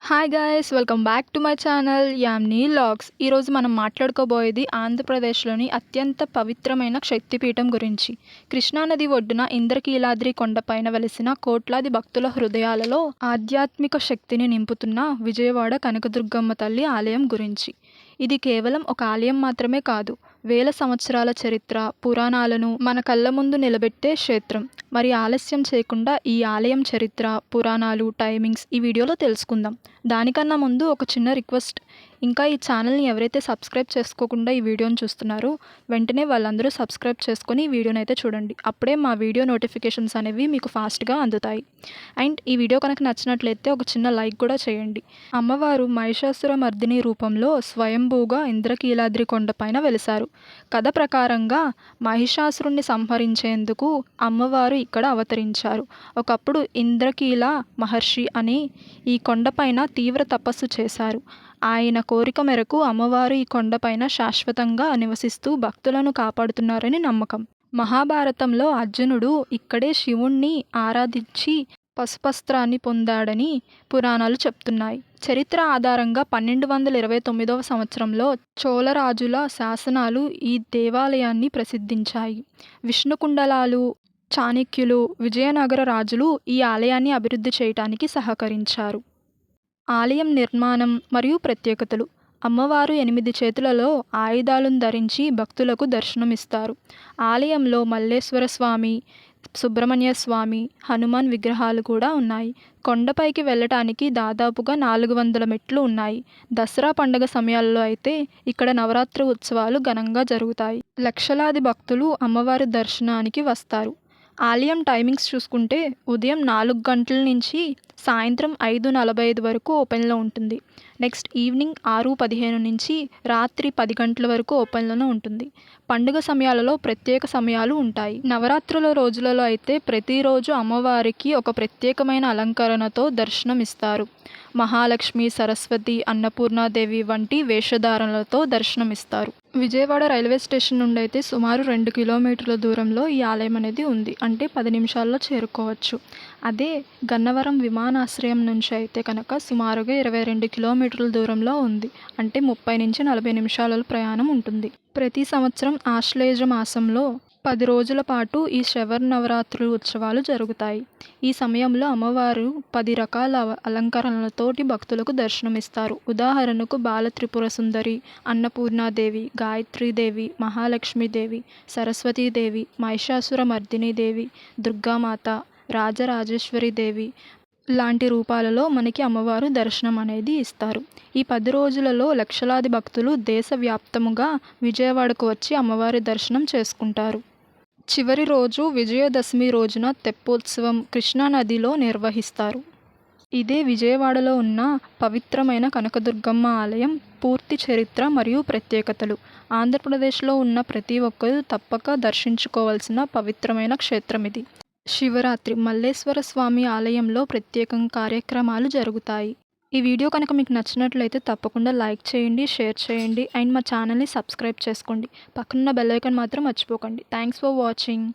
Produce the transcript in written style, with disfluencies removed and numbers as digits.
Hi guys welcome back to my channel యామ్నీ లాగ్స్. ఈరోజు మనం మాట్లాడుకోబోయేది ఆంధ్రప్రదేశ్లోని అత్యంత పవిత్రమైన శక్తిపీఠం గురించి. కృష్ణానది ఒడ్డున ఇంద్రకీలాద్రి కొండపైన వెలిసిన కోట్లాది భక్తుల హృదయాలలో ఆధ్యాత్మిక శక్తిని నింపుతున్న విజయవాడ కనకదుర్గమ్మ తల్లి ఆలయం గురించి. ఇది కేవలం ఒక ఆలయం మాత్రమే కాదు, వేల సంవత్సరాల చరిత్ర, పురాణాలను మన కళ్ళ ముందు నిలబెట్టే క్షేత్రం. మరి ఆలస్యం చేయకుండా ఈ ఆలయం చరిత్ర, పురాణాలు, టైమింగ్స్ ఈ వీడియోలో తెలుసుకుందాం. దానికన్నా ముందు ఒక చిన్న రిక్వెస్ట్, ఇంకా ఈ ఛానల్ని ఎవరైతే సబ్స్క్రైబ్ చేసుకోకుండా ఈ వీడియోని చూస్తున్నారో వెంటనే వాళ్ళందరూ సబ్స్క్రైబ్ చేసుకొని ఈ వీడియోని అయితే చూడండి. అప్పుడే మా వీడియో నోటిఫికేషన్స్ అనేవి మీకు ఫాస్ట్గా అందుతాయి. అండ్ ఈ వీడియో కనుక నచ్చినట్లయితే ఒక చిన్న లైక్ కూడా చేయండి. అమ్మవారు మహిషాసురమర్దిని రూపంలో స్వయంభూగా ఇంద్రకీలాద్రి కొండపైన వెలిశారు. కథ ప్రకారంగా మహిషాసురుణ్ణి సంహరించేందుకు అమ్మవారు ఇక్కడ అవతరించారు. ఒకప్పుడు ఇంద్రకీల మహర్షి అని ఈ కొండపైన తీవ్ర తపస్సు చేశారు. ఆయన కోరిక మేరకు అమ్మవారు ఈ కొండపైన శాశ్వతంగా నివసిస్తూ భక్తులను కాపాడుతున్నారని నమ్మకం. మహాభారతంలో అర్జునుడు ఇక్కడే శివుణ్ణి ఆరాధించి పశుపస్త్రాన్ని పొందాడని పురాణాలు చెప్తున్నాయి. చరిత్ర ఆధారంగా 1229వ సంవత్సరంలో చోళరాజుల శాసనాలు ఈ దేవాలయాన్ని ప్రసిద్ధించాయి. విష్ణుకుండలాలు, చాణక్యులు, విజయనగర రాజులు ఈ ఆలయాన్ని అభివృద్ధి చేయడానికి సహకరించారు. ఆలయం నిర్మాణం మరియు ప్రత్యేకతలు. అమ్మవారు 8 చేతులలో ఆయుధాలను ధరించి భక్తులకు దర్శనమిస్తారు. ఆలయంలో మల్లేశ్వర స్వామి, సుబ్రహ్మణ్య స్వామి, హనుమాన్ విగ్రహాలు కూడా ఉన్నాయి. కొండపైకి వెళ్ళటానికి దాదాపుగా 400 మెట్లు ఉన్నాయి. దసరా పండుగ సమయాల్లో అయితే ఇక్కడ నవరాత్రి ఉత్సవాలు ఘనంగా జరుగుతాయి. లక్షలాది భక్తులు అమ్మవారి దర్శనానికి వస్తారు. ఆలయం టైమింగ్స్ చూసుకుంటే ఉదయం 4 గంటల నుంచి సాయంత్రం 5:45 వరకు ఓపెన్లో ఉంటుంది. నెక్స్ట్ ఈవినింగ్ 6:15 నుంచి రాత్రి 10 గంటల వరకు ఓపెన్లోనే ఉంటుంది. పండుగ సమయాలలో ప్రత్యేక సమయాలు ఉంటాయి. నవరాత్రుల రోజులలో అయితే ప్రతిరోజు అమ్మవారికి ఒక ప్రత్యేకమైన అలంకరణతో దర్శనం ఇస్తారు. మహాలక్ష్మి, సరస్వతి, అన్నపూర్ణాదేవి వంటి వేషధారణలతో దర్శనమిస్తారు. విజయవాడ రైల్వే స్టేషన్ నుండి అయితే సుమారు 2 కిలోమీటర్ల దూరంలో ఈ ఆలయం అనేది ఉంది. అంటే 10 నిమిషాల్లో చేరుకోవచ్చు. అదే గన్నవరం విమానాశ్రయం నుంచి అయితే కనుక సుమారుగా 22 కిలోమీటర్ల దూరంలో ఉంది. అంటే 30 నుంచి 40 నిమిషాల ప్రయాణం ఉంటుంది. ప్రతి సంవత్సరం ఆశ్లేష మాసంలో 10 రోజుల పాటు ఈ శరన్నవరాత్రుల ఉత్సవాలు జరుగుతాయి. ఈ సమయంలో అమ్మవారు 10 రకాల అలంకరణలతోటి భక్తులకు దర్శనమిస్తారు. ఉదాహరణకు బాలత్రిపుర సుందరి, అన్నపూర్ణాదేవి, గాయత్రీదేవి, మహాలక్ష్మీదేవి, సరస్వతీదేవి, మహిషాసురమర్దినీదేవి, దుర్గామాత, రాజరాజేశ్వరీదేవి లాంటి రూపాలలో మనకి అమ్మవారు దర్శనం అనేది ఇస్తారు. ఈ 10 రోజులలో లక్షలాది భక్తులు దేశవ్యాప్తముగా విజయవాడకు వచ్చి అమ్మవారి దర్శనం చేసుకుంటారు. చివరి రోజు విజయదశమి రోజున తెప్పోత్సవం కృష్ణానదిలో నిర్వహిస్తారు. ఇదే విజయవాడలో ఉన్న పవిత్రమైన కనకదుర్గమ్మ ఆలయం పూర్తి చరిత్ర మరియు ప్రత్యేకతలు. ఆంధ్రప్రదేశ్లో ఉన్న ప్రతి ఒక్కరూ తప్పక దర్శించుకోవాల్సిన పవిత్రమైన క్షేత్రం ఇది. శివరాత్రి మల్లేశ్వర స్వామి ఆలయంలో ప్రత్యేకం కార్యక్రమాలు జరుగుతాయి. ఈ వీడియో కనుక మీకు నచ్చినట్లయితే తప్పకుండా లైక్ చేయండి, షేర్ చేయండి అండ్ మా ఛానల్ని సబ్స్క్రైబ్ చేసుకోండి. పక్కనున్న బెల్ ఐకాన్ మాత్రం మర్చిపోకండి. Thanks for watching.